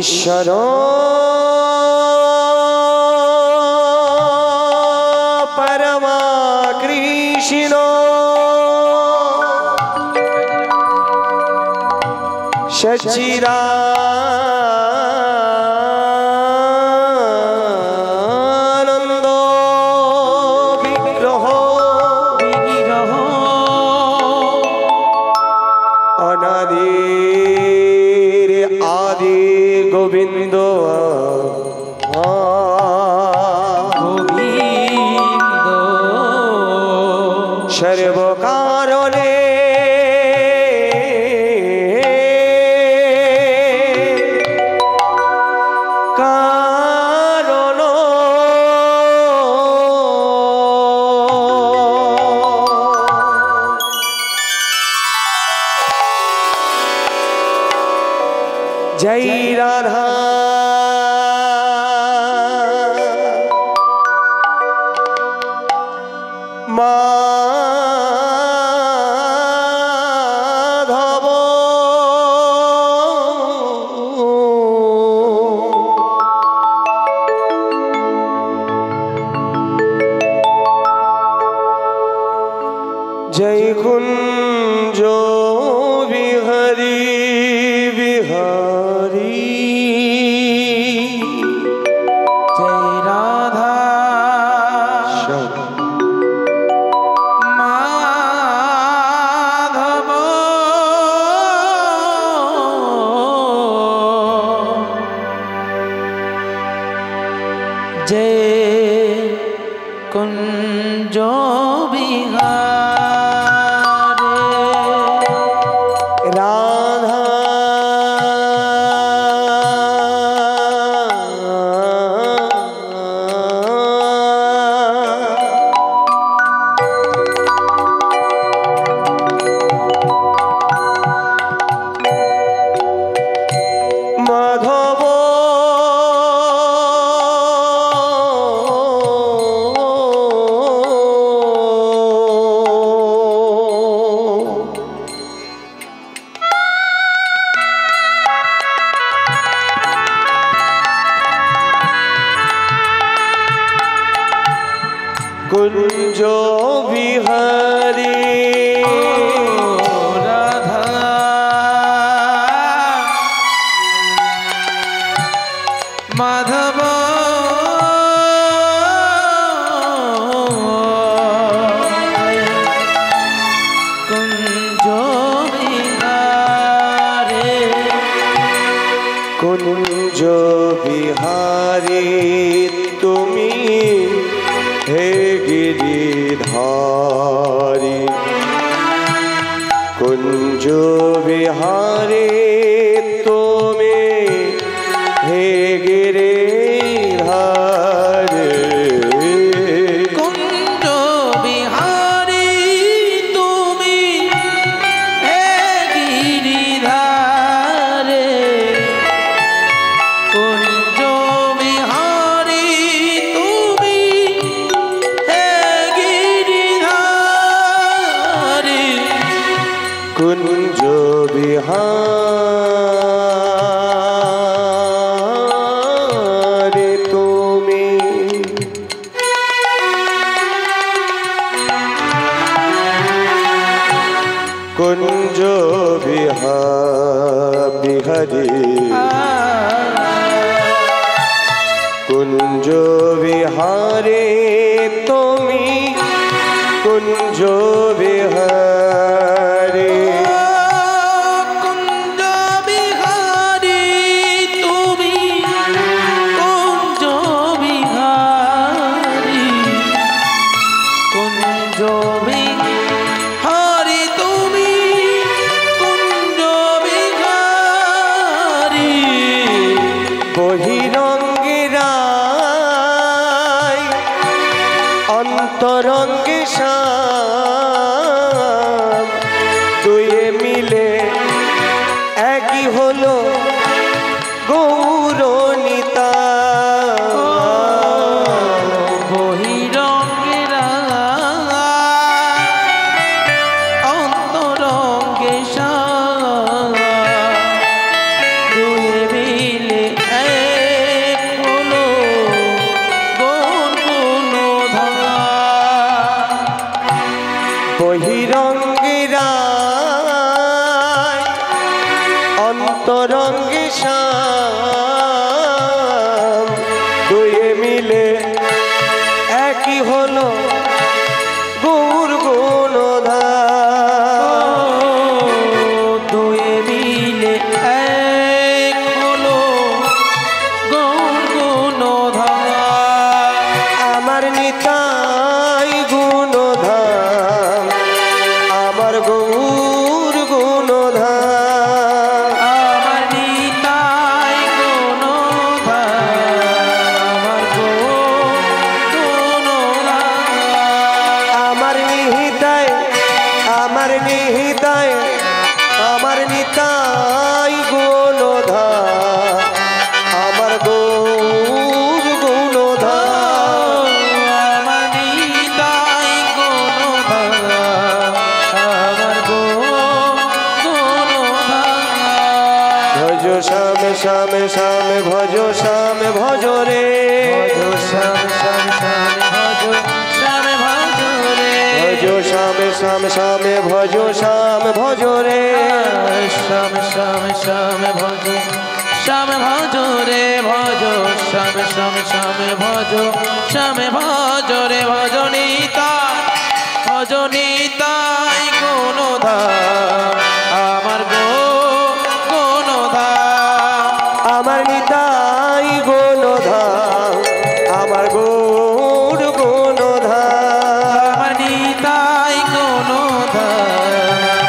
ঈশ্বর পরমা কৃষ্ণ সচ্চিদানন্দ বিগ্রহ অনাদির আদি গোবিন্দ সর্বকারণে কারণ জয় রাধা মাধব জয় কুঞ্জ বিহারী বিহারী जय राधा माधव जय कुंज बिहारी राधा মাধব কুঞ্জ বিহারী राधा माधव कुंज बिहारी কুঞ্জ বিহারী তুমি হে গিরিধারী কুঞ্জ বিহারী তুমি হে গিরিধারী कुंज बिहारी तुमी हे गिरिधारे कुंज बिहारी तुमी हे गिरिधारे কুঞ্জ বিহারী তুমি কুঞ্জ বিহারী কুঞ্জ বিহারী তুমি কুঞ্জ বিহারী कुंज बिहारी तुमी कुंज बिहारी कुंज बिहारी तुमी कुंज बिहारी বহিরঙ্গিরায় অন্তরঙ্গে শ্যাম দুয়ে মিলে একই হলো গৌরনিতা বহিরঙ্গেরা অন্তরঙ্গে দুয়ে মিলে সপ্তরঙ্গী শ্যাম দুয়ে মিলে একই হলো গৌর গুণধাম। দুয়ে মিলে এক হলো গৌর গুণধাম। আমার নিতাই গুণধাম, আমার গৌর গুণধাম। আমার নিতাই গুণধাম, আমার গৌর গুণধাম। আমার নিহিতায়, আমার নিহিতায়, আমার নিতাই গুণধাম, আমার গৌর গুণধাম। আমার নিতাই গুণধাম, আমার গৌর গুণধাম। ভজ শ্যাম শ্যাম শ্যাম ভজ শ্যাম ভজ রে, ভজ শ্যাম শ্যাম শ্যাম ভজ শ্যাম ভজ রে। ভজ শ্যাম শ্যাম শ্যাম ভজ শ্যাম ভজ রে। শ্যাম শ্যাম শ্যাম ভজ শ্যাম ভজ রে। ভজ শ্যাম শ্যাম শ্যাম ভজ শ্যাম ভজ রে। ভজনিতাই গুণধাম, আমার গুণধাম। আমার নিতাই গুণধাম, আমার গৌর গুণধাম। আমার নিতাই গুণধাম,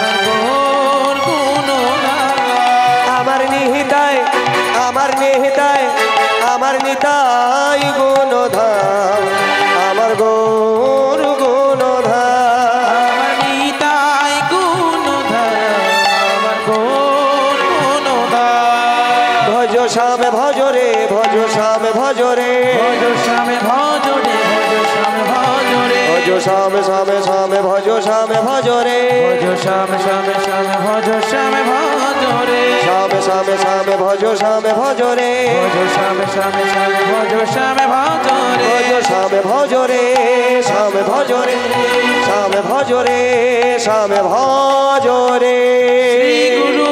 আমার গৌর গুণধাম। আমার নিহিতায়, আমার নিহিতায়, আমার নিতাই গুণধাম, আমার গৌর গুণধাম। আমার নিতাই গুণধাম, আমার গৌর গুণধাম। ভজ শ্যাম ভজ রে, ভজ শ্যাম ভজ রে, ভজ শ্যাম ভজ রে। ভজ শ্যাম ভজ রে। ভজ শ্যাম শ্যাম শ্যাম ভজ শ্যাম ভজ রে, ভজ শ্যাম শ্যাম শ্যাম ভজ শ্যাম ভজ রে। শ্যাম শ্যাম শ্যাম ভজ শ্যাম ভজ রে, ভজ শ্যাম শ্যাম শ্যাম ভজ শ্যাম ভজ রে। ভজ শ্যাম ভজ রে, শ্যাম ভজ রে, শ্যাম ভজ রে, শ্যাম ভজ রে। শ্রী গুরু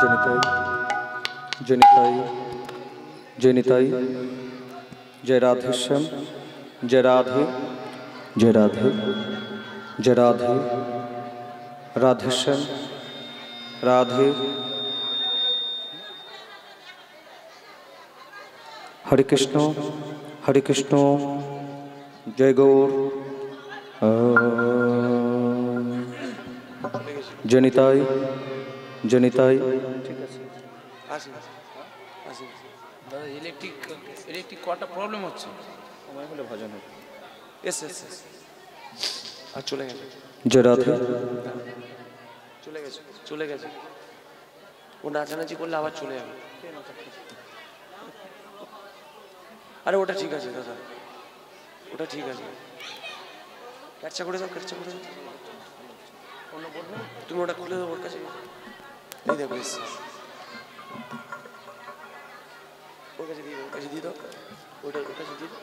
নিতাই। জয় নিতাই, জয় নিতাই, जय राधे श्याम, जय राधे, जय राधे, जय राधे, राधे श्याम, राधे। हरे कृष्ण, जय गौर, जनिताई, जनिताई। दादा इलेक्ट्रिक কটা প্রবলেম হচ্ছে সময় হলে ভজন হবে এস এস এস আর চলে গেছে जय राधे চলে গেছে ও নাচানাচি করলে আবার চলে যাবে আরে ওটা ঠিক আছে দাদা ওটা ঠিক আছে ক্যাপচা করে দাও তুমি ওটা খুলে দাও ওর কাছে এই দেখো এস ওর কাছে দিয়ে দাও ওর কাছে দিয়ে দাও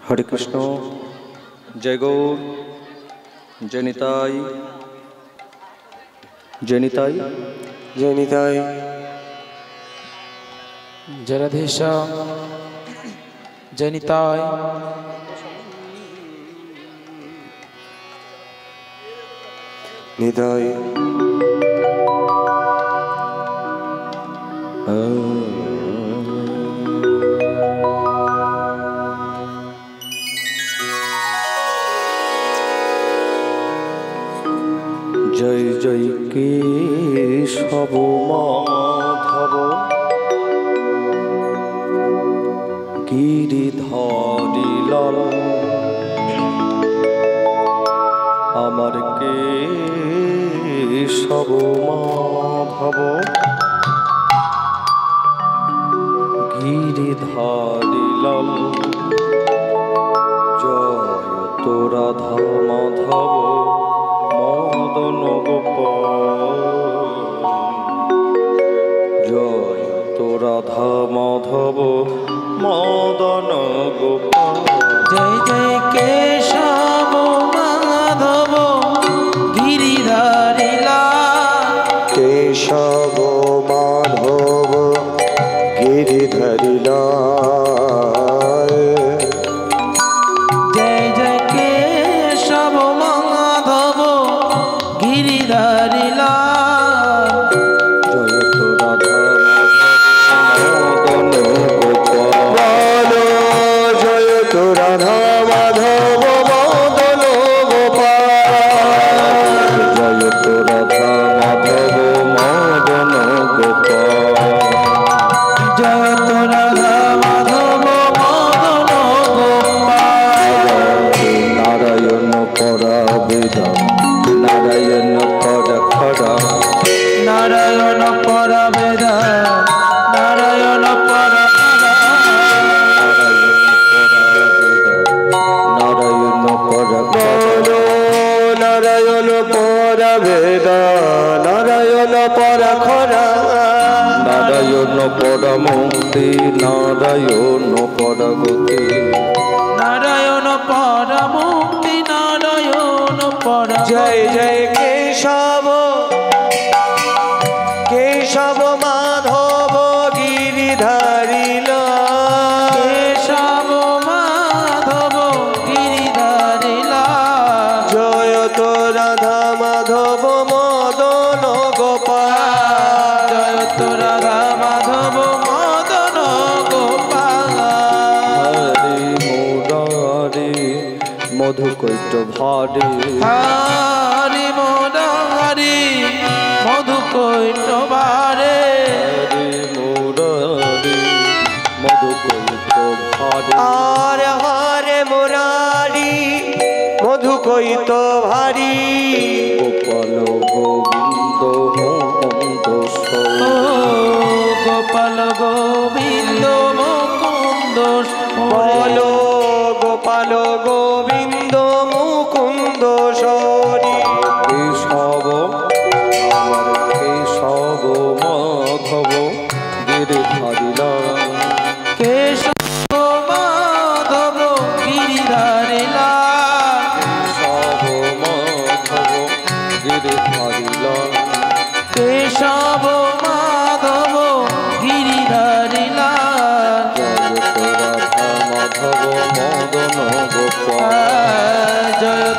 हरे कृष्ण, जय गौर, जनिताई, जनिताई, जनिताई। जय राधे श्याम, जनिताय। निताई। जय जय केशव माधव गिरिधारी लाल আমার केशव माधव गिरिधारी लाल जय तो राधा माधव मदन गोपाल जय तो राधा माधव मदन गोपाल जय जय केशव माधव गिरिधारी लाल केशव माधव गिरिधारी लाल जय जय केशव माधव गिरिधारी लाल जय तो राधा मदन गोपाल जय तो राधा माधव मदन गोपाल जय तो राधा माधव मदन गोपाल जय तो राधा माधव मदन गोपाल नारायण परा वेदा नारायण परा खरा नारायण पर वेद नारायण पर नारायण परा नारायण परा वेदा नारायण परा खरा नारायण परा मुक्ति नारायण परा गति नारायण पर मुक्ति नारायण पर जय जय केशव केशव माधव गिरिधारी लाल केशव माधव गिरिधारी लाल जय तो राधा माधव मदन गोपाल जय तो राधा माधव मदन गोपाल हरि मुरारी मधुकैट भारी हरि मुरारी मधुकैट बारे हरि मुरारी मधुकैट भारी आरे हरे मुरारी मधुकैट भारी गोपाल गोविंद मुकुंद गोपाल गोविंद मुकुंद बोलो गोपाल गोविंद मुकुंद सरी केशव আমার কেশব মাধব गिरि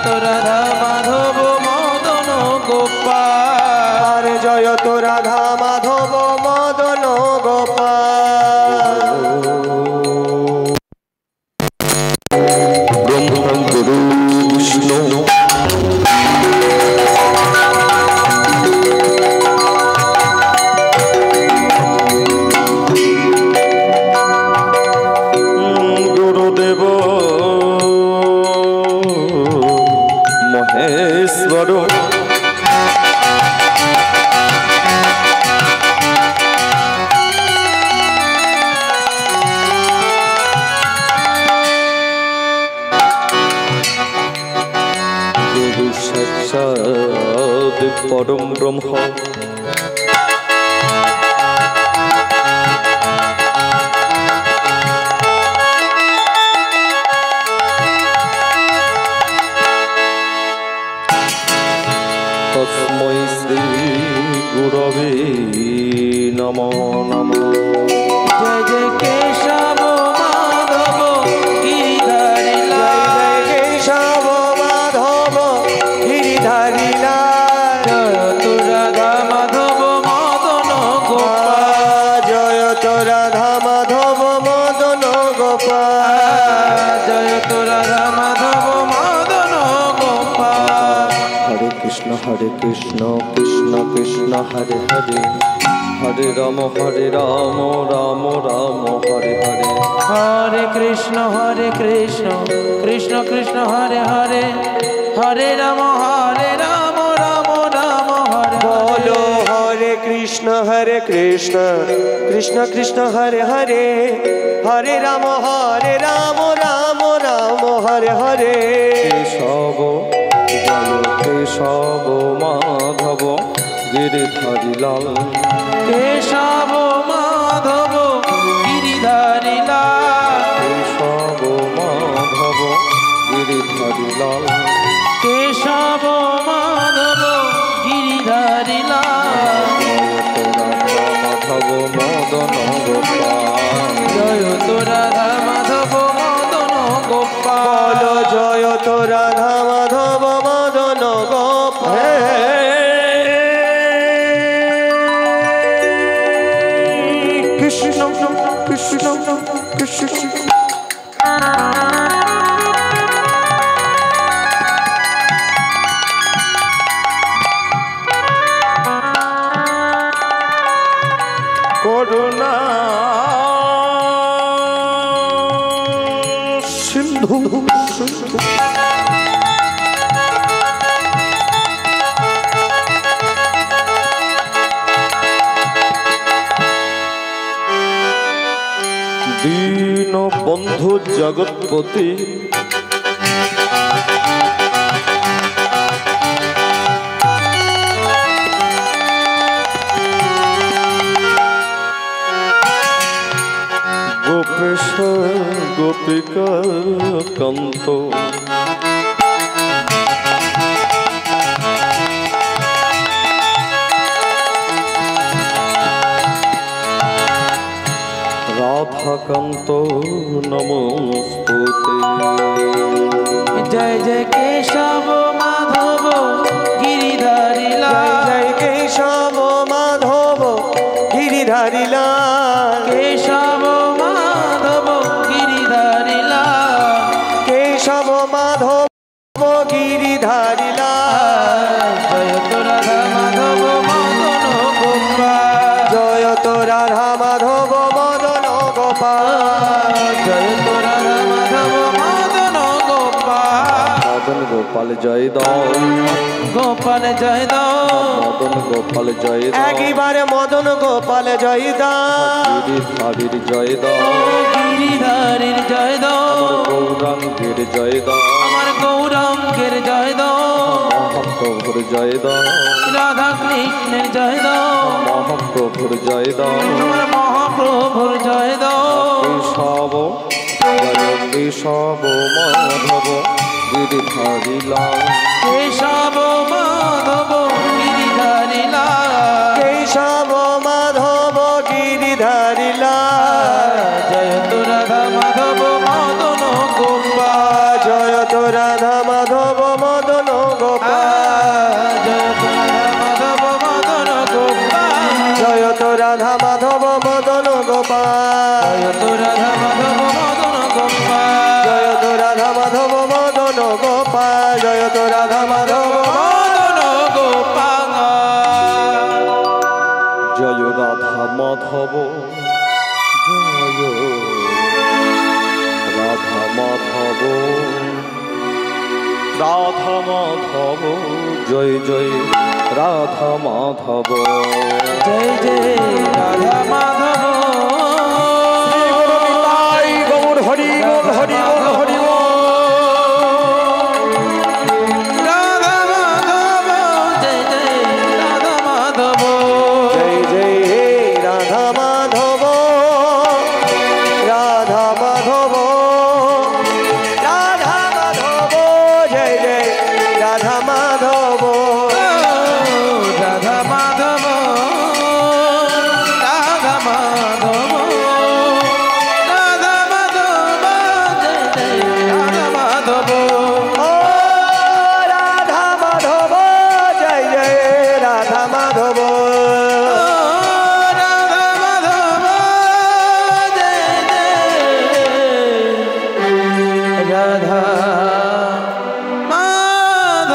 তো রাধা মাধব মদন গোপাল জয় তো রাধা মাধব মদন গোপাল ব্রহ্ম গুরু বিষ্ণু গুরুদেব মহেশ্বর গুরু সাক্ষাৎ পরম ব্রহ্ম তস্मै শ্রী গুরবে নমো নমঃ জয় জয় কেশব মাধব গিরিধারী লাল কেশব মাধব গিরিধারী লাল জয় তো রাধা মাধব মদন গোপাল জয় তো রাধা মাধব মদন গোপাল জয় তো রাধা মাধব মদন গোপাল হরে কৃষ্ণ কৃষ্ণ কৃষ্ণ হরে হরে হরে রাম রাম রাম হরে হরে হরে কৃষ্ণ কৃষ্ণ কৃষ্ণ হরে হরে হরে রাম রাম রাম হরে বলো হরে কৃষ্ণ কৃষ্ণ কৃষ্ণ হরে হরে হরে রাম রাম রাম হরে হরে কেশব জয় কেশব মাধব গিরিধারী লাল কেশব মাধব গিরিধারী লাল কেশব মাধব গিরিধারী লাল কেশব মাধব গিরিধারী লাল মাধব মদন গোপাল জয় তো রাধা মাধব মদন গোপাল বলো জয় তো রাধা মাধব মদন গোপাল কৃষ্ণ কৃষ্ণ কৃষ্ণ করুণা সিন্ধু দীন বন্ধু জগৎপতি গোপেশ গোপিকা কান্ত রাধাকান্ত নমস্তুতে জয় জয় কেশব মাধব গিরিধারী লাল জয় কেশব মাধব গিরিধারী লাল কেশব মাধব গিরিধারী লাল কেশব মাধব গিরিধারী লাল জয় তো রাধা মাধব মদন গোপাল জয় তো রাধা মাধব মদন গোপাল জয় তো রাধা মাধব মদন গোপাল মদন গোপাল জয় দাও গোপাল জয় দাও মদন গোপাল জয় দাও একবারে মদন গোপাল জয় দাও গিরিধারীর জয় দাও গিরিধারীর জয় দাও গৌরাঙ্গের জয় দাও আমার গৌরাঙ্গের জয় দাও মহাপ্রভুর জয় দাও রাধা কৃষ্ণের জয় দাও মহাপ্রভুর জয় দাও আমার মহাপ্রভুর জয় দাও কেশব জয় কেশব মাধব গিরিধারী লাল কেশব মাধব গিরিধারী লাল কেশব মাধব গিরিধারী লাল জয় তো রাধা মাধব মদন গোপাল জয় তো রাধা মাধব মাধব মদন গোপাল জয় তো রাধা মাধব মদন গোপাল জয় তো রাধা মাধব মদন গোপাল জয় তো রাধা মাধব মদন গোপাল জয় তো রাধা মাধব মদন গোপাল জয় রাধা মাধব জয় রাধা মাধব রাধা মাধব জয় জয় রাধা মাধব জয় জয় রাধা মাধব গৌর হরি বল হরি বল হরি বল রাধা মাধব জয় জয় রাধা মাধব জয় জয় হে রাধা মাধব রাধা মাধব রাধা মাধব জয় জয় রাধা মাধব রাধা মাধব রাধা মাধব রাধা মাধব জয় জয় রাধা মাধব ও রাধা মাধব জয় জয় রাধা মাধব রাধা মাধব জয় জয় রাধা মাধব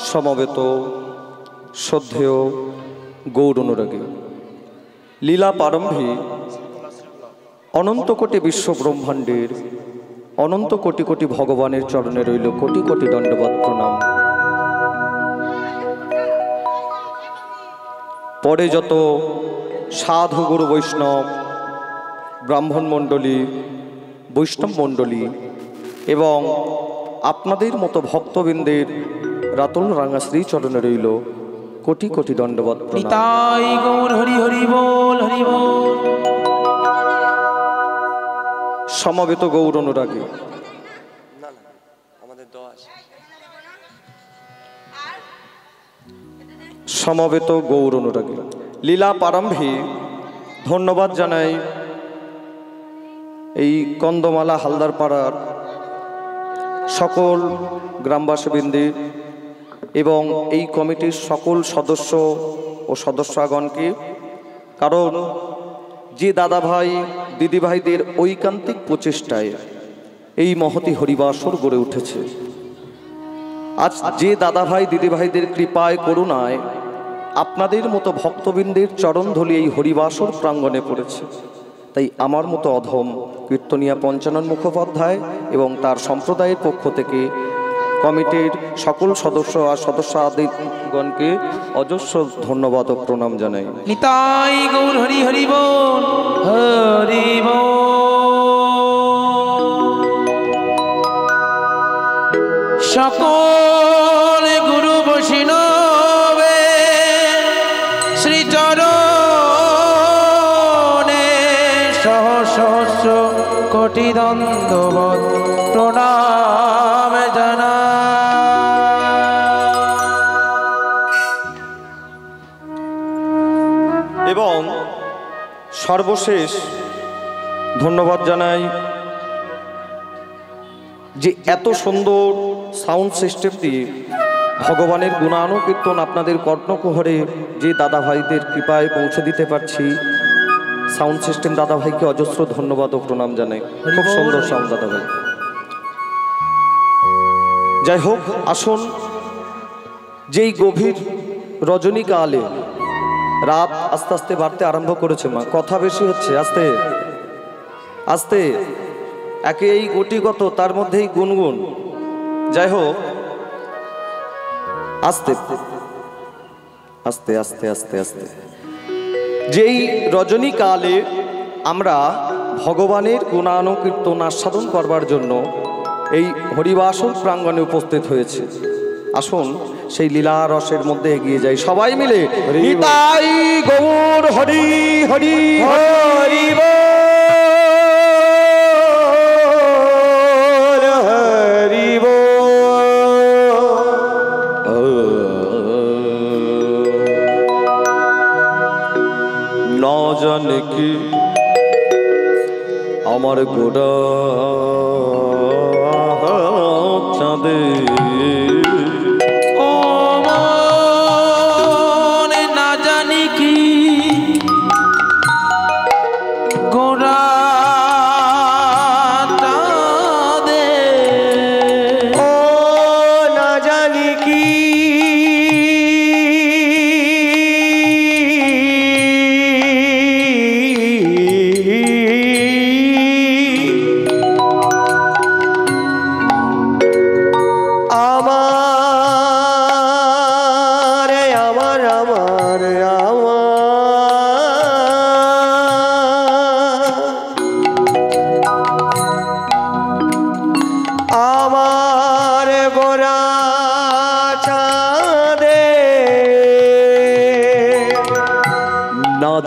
সমবেত শ্রদ্ধেয় গৌর অনুরাগী লীলা প্রারম্ভে অনন্ত কোটি বিশ্ব ব্রহ্মাণ্ডের অনন্ত কোটি কোটি ভগবানের চরণে রইল কোটি কোটি দণ্ডবৎ প্রণাম। পরে যত সাধু গুরু বৈষ্ণব ব্রাহ্মণ মণ্ডলী বৈষ্ণব মণ্ডলী এবং আপনাদের মতো ভক্তবৃন্দের রাতুল রাঙা শ্রীচরণে রইল কোটি কোটি দণ্ডবৎ প্রণাম। নিতাই গৌর হরি হরি বল হরি বল। সমবেত গৌর অনুরাগী সমবেত গৌর অনুরাগী লীলা প্রারম্ভে ধন্যবাদ জানাই এই কন্দমালা হালদার পাড়ার সকল গ্রামবাসীবৃন্দ এবং এই কমিটির সকল সদস্য ও সদস্যগণকে, কারণ যে দাদাভাই দিদিভাইদের ঐকান্তিক প্রচেষ্টায় এই মহতি হরিবাসর গড়ে উঠেছে। আজ যে দাদাভাই দিদিভাইদের কৃপায় করুণায় আপনাদের মতো ভক্তবৃন্দের চরণধলি এই হরিবাসর প্রাঙ্গণে পড়েছে, তাই আমার মতো অধম কীর্তনিয়া পঞ্চানন মুখোপাধ্যায় এবং তার সম্প্রদায়ের পক্ষ থেকে কমিটির সকল সদস্য আর সদস্যগণকে অজস্র ধন্যবাদ ও প্রণাম জানাই। নিতাই গৌর হরি হরি বল হরি বল। সকল গুরু বৈষ্ণবে শ্রীচরণে সহস্র কোটি দণ্ডবৎ প্রণাম জানা। এবং সর্বশেষ ধন্যবাদ জানাই যে এত সুন্দর সাউন্ড সিস্টেম দিয়ে ভগবানের গুণানুকীর্তন আপনাদের কর্ণকুহরে যে দাদা ভাইদের কৃপায় পৌঁছে দিতে পারছি, সাউন্ড সিস্টেম দাদা ভাইকে অজস্র ধন্যবাদ ও প্রণাম জানাই। খুব সুন্দর সাউন্ড দাদা ভাই। যাই হোক, আসুন যেই গভীর রজনীকালে রাত আস্তে আস্তে বাড়তে আরম্ভ করেছে, মা কথা বেশি হচ্ছে, আস্তে আস্তে একে এই গতিগত তার মধ্যেই গুনগুন। যাই হোক, আস্তে আস্তে আস্তে আস্তে আস্তে যেই রজনীকালে আমরা ভগবানের গুণানুকীর্তন আস্বাদন করবার জন্য এই হরিবাসর প্রাঙ্গণে উপস্থিত হয়েছে, আসুন সেই লীলা রসের মধ্যে এগিয়ে যাই সবাই মিলে। নিতাই গৌর হরি হরি হরি বল হরি বল। না জানে কি আমার গোড়া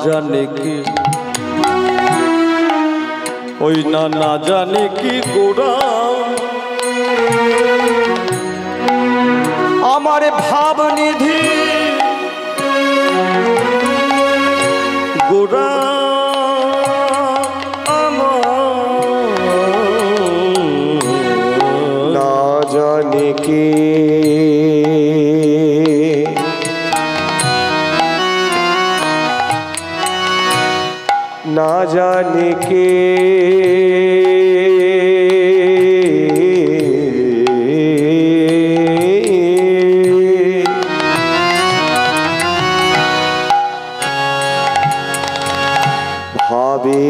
জানে কি ওই না জানে কি গোরা আমার ভাবনিধি গোরা না জানে কি না জানে কে ভাবে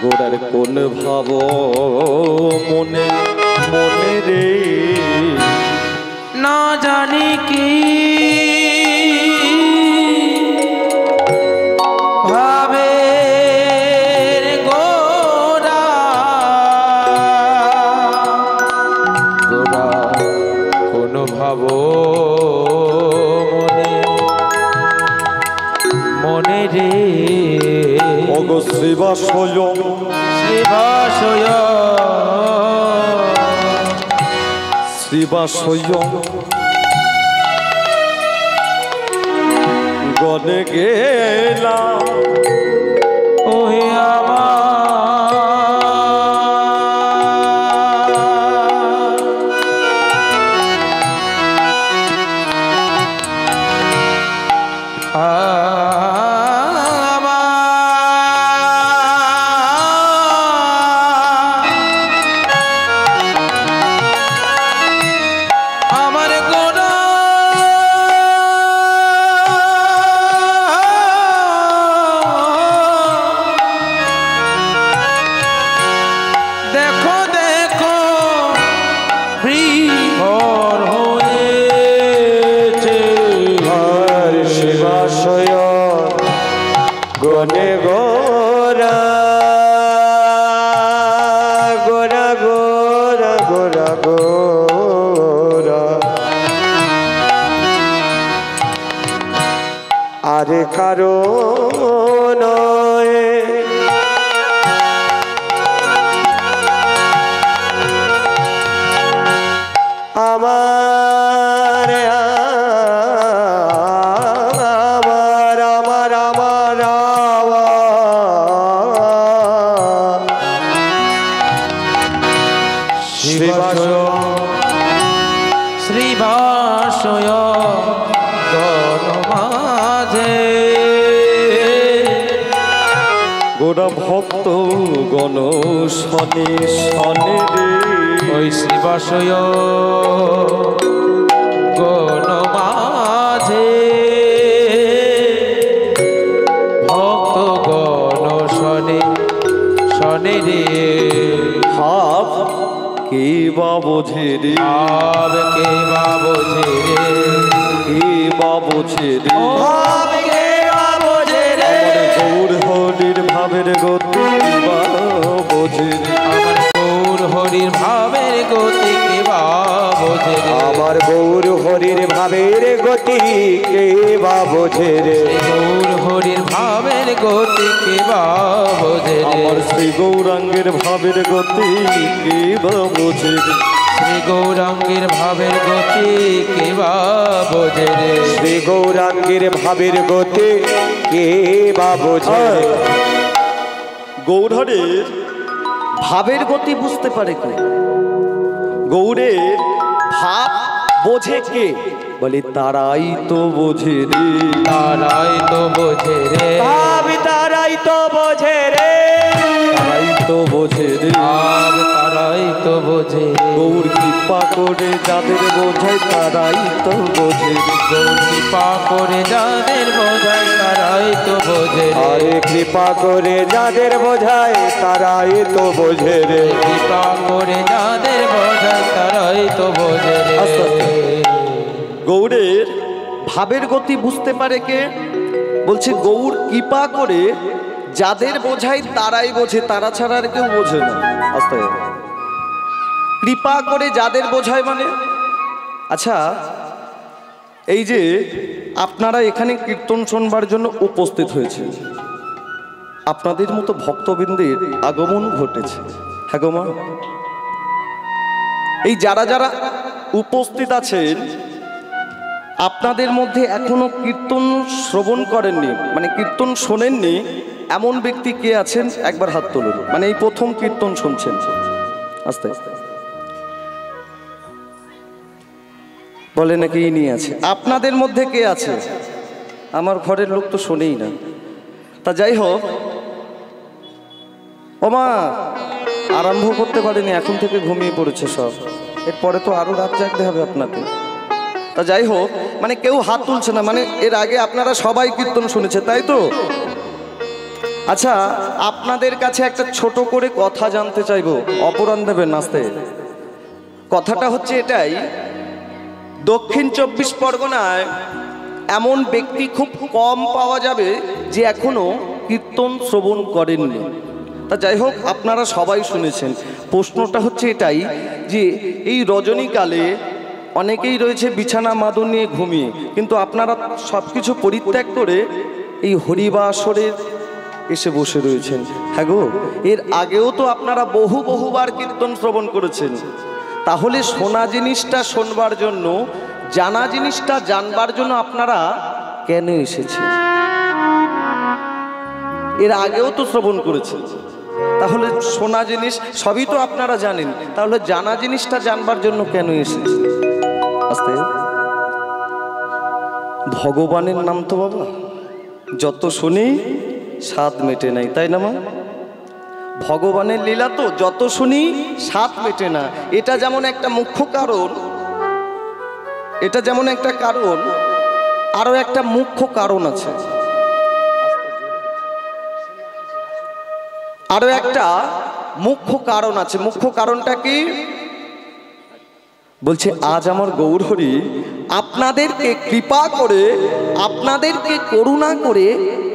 গোড়ার কোন ভাব মনে মনে রে না জানি কি ভাবে গোরা গোরা কোন ভাব মনে মনে রে অগ শ্রীবাসয় শিবাশয় শ্রীবাসয় গনে গেলাম ওহে আমার গোরা দেখো দেখো হৃহর হয়েছে আর শিবাশয় গনে গোরা গোরা গোরা গোরা গোরা আরে কারো নয় আমার আমার আমার আমার শিবাশয় শ্রীবাসয় গণমাঝে গোড়া ভক্ত গণ শনে শনে রে ওই শিবাশয় গণমাঝে ভক্ত গণ শনে শনে রে ভাব কে বা বোঝে রে ভাব কে বা বোঝে রে কে বা বোঝে রে ভাব কে বা বোঝে রে গৌর হরির ভাবের গতি বা বোঝে রে আমার গৌর হরির ভাবের গতি কে বা বোঝে রে আমার গৌর হরির ভাবের গতি কে বা বোঝে রে গৌর হরির ভাবের গতি কে বা বোঝে রে আমার শ্রী গৌরাঙ্গের ভাবের গতি কে বা বোঝে রে শ্রী গৌরাঙ্গের ভাবের গতি কে বা বোঝে রে শ্রী গৌরাঙ্গের ভাবের গতি কে বা বোঝে রে গৌরহরের ভাবের গতি বুঝতে পারে কে গৌরের ভাব বোঝে কে বলে তারাই তো বোঝে রে তারাই তো বোঝে রে ভাব তারাই তো বোঝে রে তারাই তো বোঝে রে ভাব তারাই তো বোঝে রে গৌর কৃপা করে যাদের বোঝায় তারাই তো বোঝে রে গৌর কৃপা করে যাদের বোঝায় তারাই তো বোঝে রে আরে কৃপা করে যাদের বোঝায় তারাই তো বোঝে রে কৃপা করে যাদের বোঝায় তারাই তো বোঝে রে আস্তে আস্তে। গৌরের ভাবের গতি বুঝতে পারে কে বলছে গৌর কৃপা করে যাদের বোঝায় তারাই বোঝে তারা ছাড়া আর কেউ বোঝে না আস্তে কৃপা করে যাদের বোঝায় মানে, আচ্ছা এই যে আপনারা এখানে কীর্তন শুনবার জন্য উপস্থিত হয়েছে, আপনাদের মতো ভক্তবৃন্দের আগমন ঘটেছে। হ্যাঁ গো মা, এই যারা যারা উপস্থিত আছেন আপনাদের মধ্যে এখনো কীর্তন শ্রবণ করেননি, মানে কীর্তন শোনেননি এমন ব্যক্তি কে আছেন একবার হাত তুলুন। মানে এই প্রথম কীর্তন শুনছেন, আস্তে আস্তে বলে নাকি ইনি আছে। আপনাদের মধ্যে কে আছে? আমার ঘরের লোক তো শোনেই না। তা যাই হোক, ওমা আরম্ভ করতে পারেনি, এখন থেকে ঘুমিয়ে পড়েছে সব, এরপরে তো আরো রাত জাগতে হবে আপনাকে। তা যাই হোক, মানে কেউ হাত তুলছে না, মানে এর আগে আপনারা সবাই কীর্তন শুনেছে তাই তো? আচ্ছা আপনাদের কাছে একটা ছোট করে কথা জানতে চাইবো, অপরাধ দেবেন নাস্তে। কথাটা হচ্ছে এটাই, দক্ষিণ 24 পরগনায় এমন ব্যক্তি খুব কম পাওয়া যাবে যে এখনো কীর্তন শ্রবণ করেননি। তা যাই হোক, আপনারা সবাই শুনেছেন। প্রশ্নটা হচ্ছে এটাই যে এই রজনীকালে অনেকেই রয়েছে বিছানা মাদুর নিয়ে ঘুমিয়ে, কিন্তু আপনারা সব কিছু পরিত্যাগ করে এই হরিবাসরে এসে বসে রয়েছেন। হ্যাঁ গো, এর আগেও তো আপনারা বহুবার কীর্তন শ্রবণ করেছেন, তাহলে শোনা জিনিসটা শোনবার জন্য, জানা জিনিসটা জানবার জন্য আপনারা কেন এসেছেন? এর আগেও তো শ্রবণ করেছেন, তাহলে শোনা জিনিস সবই তো আপনারা জানেন, তাহলে জানা জিনিসটা জানবার জন্য কেন এসেছেন? আস্তে, ভগবানের নাম তো বাবা যত শুনি স্বাদ মেটে নাই, তাই না মা? ভগবানের লীলা তো যত শুনি স্বাদ মেটে না। এটা যেমন একটা মুখ্য কারণ, এটা যেমন একটা কারণ, আরো একটা মুখ্য কারণ আছে, আরো একটা মুখ্য কারণ আছে। মুখ্য কারণটা কি? বলছে আজ আমার গৌরহরি আপনাদেরকে কৃপা করে, আপনাদেরকে করুণা করে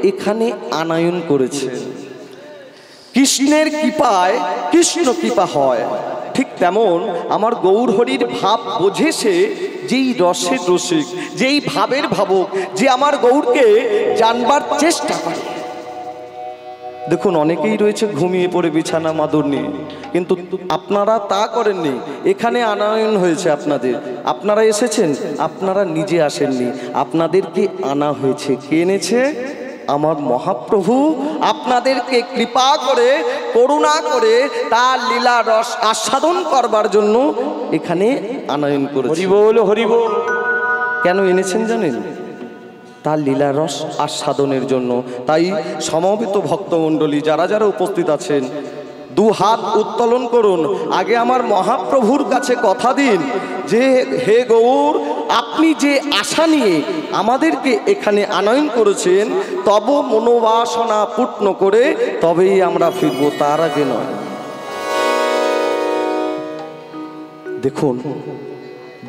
এখানে আনয়ন করেছে। কৃষ্ণের কৃপায় কৃষ্ণ কৃপা হয়, ঠিক তেমন আমার গৌরহরির ভাব বোঝে সে, যেই রসের রসিক, যেই ভাবের ভাবক, যে আমার গৌরকে জানবার চেষ্টা করে। দেখুন অনেকেই রয়েছে ঘুমিয়ে পড়ে বিছানা মাদুর নিয়ে, কিন্তু আপনারা তা করেননি। এখানে আনয়ন হয়েছে আপনাদের, আপনারা এসেছেন, আপনারা নিজে আসেননি, আপনাদেরকে আনা হয়েছে। কে এনেছে? আমার মহাপ্রভু আপনাদেরকে কৃপা করে, করুণা করে তার লীলা রস আস্বাদন করবার জন্য এখানে আনয়ন করেছে। হরি বল, হরি বল। কেন এনেছেন জানেন? তার লীলা রস আস্বাদনের জন্য। তাই সমবেত ভক্তমণ্ডলী যারা যারা উপস্থিত আছেন, দু হাত উত্তোলন করুন, আগে আমার মহাপ্রভুর কাছে কথা দিন যে হে গৌর, আপনি যে আশা নিয়ে আমাদেরকে এখানে আনয়ন করেছেন, তব মনোবাসনা পূর্ণ করে তবেই আমরা ফিরব, তার আগে নয়। দেখুন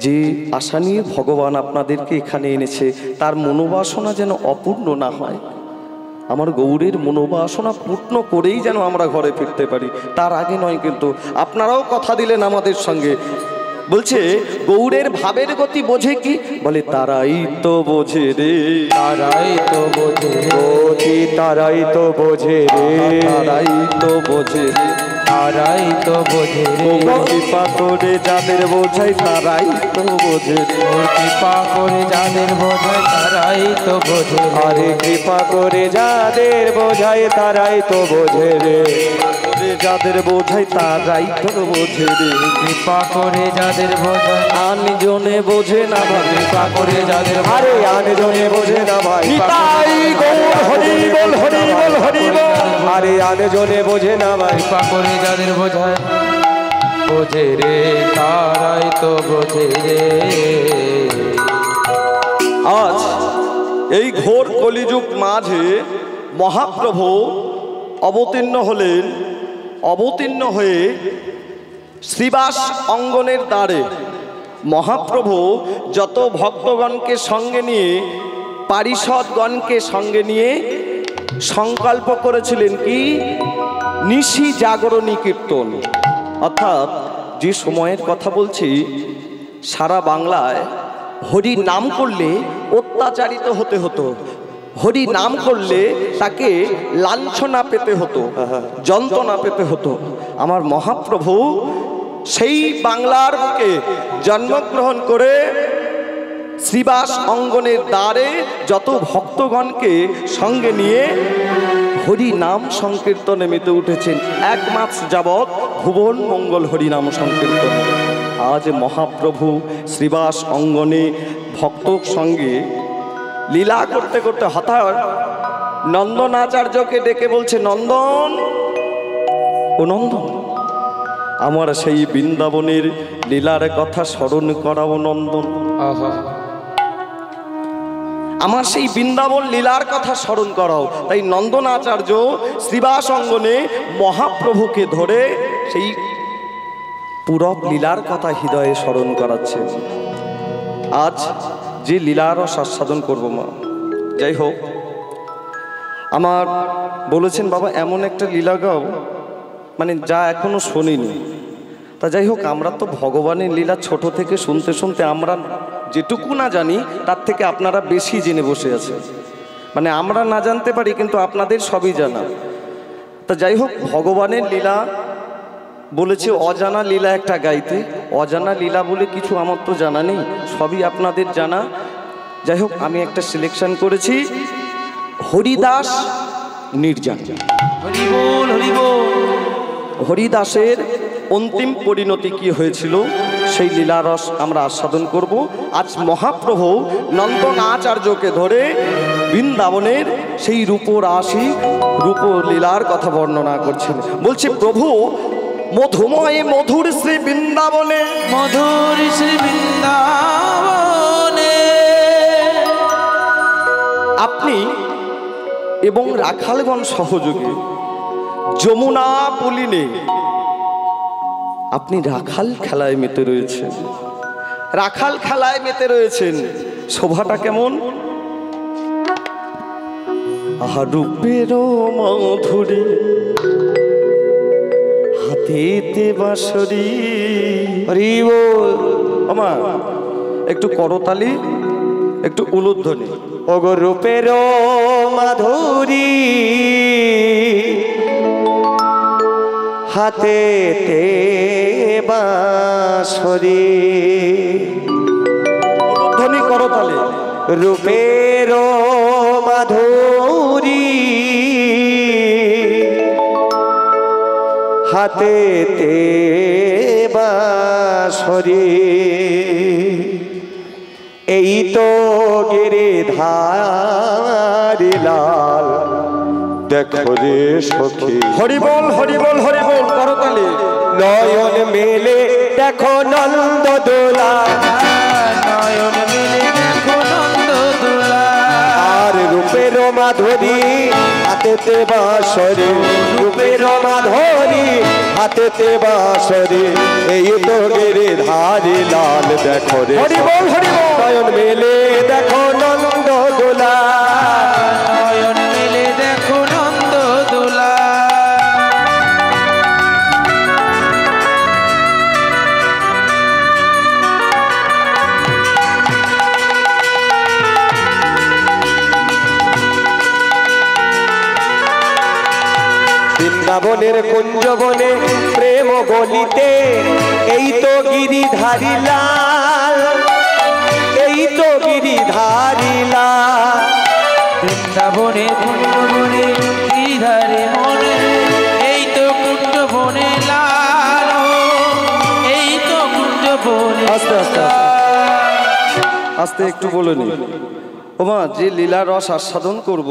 যে আশা নিয়ে ভগবান আপনাদেরকে এখানে এনেছে, তার মনোবাসনা যেন অপূর্ণ না হয়। আমার গৌরের মনোবাসনা পূর্ণ করেই যেন আমরা ঘরে ফিরতে পারি, তার আগে নয়। কিন্তু আপনারাও কথা দিলেন আমাদের সঙ্গে। বলছে গৌরের ভাবের গতি বোঝে কি? বলে তারাই তো বোঝে রে, তারাই তো বোঝে গতি, তারাই তো বোঝে রে, তারাই তো বোঝে রে, তারাই তো বোঝে রে। কৃপা করে যাদের বোঝাই তারাই তো বোঝে রে, কৃপা করে যাদের বোঝায় তারাই তো বোঝে। আরে কৃপা করে যাদের বোঝায় তারাই তো বোঝে রে, যাদের বোঝাই তারাই তো বোঝে রে। কৃপা করে যাদের বোঝায় আনজনে বোঝে না ভাই, কৃপা করে যাদের, আরে আনজনে বোঝে না ভাই। নিতাই গৌর হরি বল, হরি বল, হরি বল। আরে আনজনে বোঝে না ভাই, কৃপা করে যাদের বোঝায় বোঝে রে, তারাই তো বোঝে রে। আজ এই ঘোর কলিযুগ মাঝে মহাপ্রভু অবতীর্ণ হলেন। অবতীর্ণ হয়ে শ্রীবাস অঙ্গনের দ্বারে মহাপ্রভু যত ভক্তগণকে সঙ্গে নিয়ে, পারিষদগণকে সঙ্গে নিয়ে সংকল্প করেছিলেন কি? নিশি জাগরণী কীর্তন, অর্থাৎ যে সময়ের কথা বলছি, সারা বাংলায় হরি নাম করলে অত্যাচারিত হতে হতো, হরি নাম করলে তাকে লাঞ্ছনা পেতে হতো, যন্ত্রণা পেতে হতো। আমার মহাপ্রভু সেই বাংলার বুকে জন্মগ্রহণ করে শ্রীবাস অঙ্গনের দ্বারে যত ভক্তগণকে সঙ্গে নিয়ে হরি নাম সংকীর্তনে মেতে উঠেছেন। 1 মাস যাবৎ ভুবন মঙ্গল হরি নাম সংকীর্তন। আজ মহাপ্রভু শ্রীবাস অঙ্গনে ভক্তর সঙ্গে লীলা করতে করতে হঠাৎ নন্দনাচার্যকে ডেকে বলছে, নন্দন ও নন্দন, আমার সেই বৃন্দাবনের লীলার কথা স্মরণ করাও নন্দন। আমার সেই বৃন্দাবন লীলার কথা স্মরণ করাও। তাই নন্দনাচার্য শ্রীবাস অঙ্গনে মহাপ্রভুকে ধরে সেই পুরব লীলার কথা হৃদয়ে স্মরণ করাচ্ছে। আজ যে লীলার আস্বাদন করবো মা, যাই হোক, আমার বলেছেন বাবা এমন একটা লীলা গাও মানে যা এখনো শুনিনি। তা যাই হোক, আমরা তো ভগবানের লীলা ছোট থেকে শুনতে শুনতে আমরা যেটুকু না জানি তার থেকে আপনারা বেশি জেনে বসে আছেন। মানে আমরা না জানতে পারি কিন্তু আপনাদের সবই জানা। তা যাই হোক, ভগবানের লীলা বলেছে অজানা লীলা একটা গাইতে। অজানা লীলা বলে কিছু আমার তো জানা নেই, সবই আপনাদের জানা। যাই হোক, আমি একটা সিলেকশন করেছি, হরিদাস নির্জন। হরি বল, হরি বল। হরিদাসের অন্তিম পরিণতি কি হয়েছিল সেই লীলারস আমরা আস্বাদন করব। আজ মহাপ্রভু নন্দনাচার্যকে ধরে বৃন্দাবনের সেই রূপরাশি রূপলীলার কথা বর্ণনা করছেন। বলছে, প্রভু মধুময় মধুর শ্রী বৃন্দাবনে, মধুর শ্রী বৃন্দাবনে আপনি এবং রাখালগণ সহযোগে যমুনা পুলিনে আপনি রাখাল খেলায় মেতে রয়েছেন, রাখাল খেলায় মেতে রয়েছেন। শোভাটা কেমন! আহা রূপের মধুরী, হাতেতে বাঁশরি। হরি বল। আমা একটু করতালি, একটু উলুধ্বনি। ওগো রূপের মাধুরী, হাতেতে বাঁশরি। উলুধ্বনি, করতালি। রূপের মাধুরী, হাতেতে বাঁশরি। এই তো গিরিধারী লাল, দেখো রে সখী। হরি বল, হরি বল, হরি বল, করতালি। নয়ন মেলে দেখো নন্দ দোলা, নয়ন মেলে দেখো নন্দ দোলা। আর রূপের মাধুরী, হাতেতে বাঁশরি। রূপের মাধুরী, হাতেতে বাঁশরি। এই তো গিরিধারী লাল, দেখো রে। হরি বল, হরি বল। নয়ন মেলে দেখো নন্দ দোলা, নয়ন মেলে দেখো নন্দ দোলা। বৃন্দাবনের কুঞ্জবনে প্রেম গলিতে, এই তো গিরিধারী লাল, এই তো গিরিধারী লাল। বৃন্দাবনে কুঞ্জবনে গিরিধারে মনে, এই তো কুঞ্জবনে লাল, এই তো কুঞ্জবনে। আস্তে আস্তে আস্তে একটু বলে নি। ওমা, যে লীলা রস আস্বাদন করব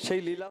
সেই লীলা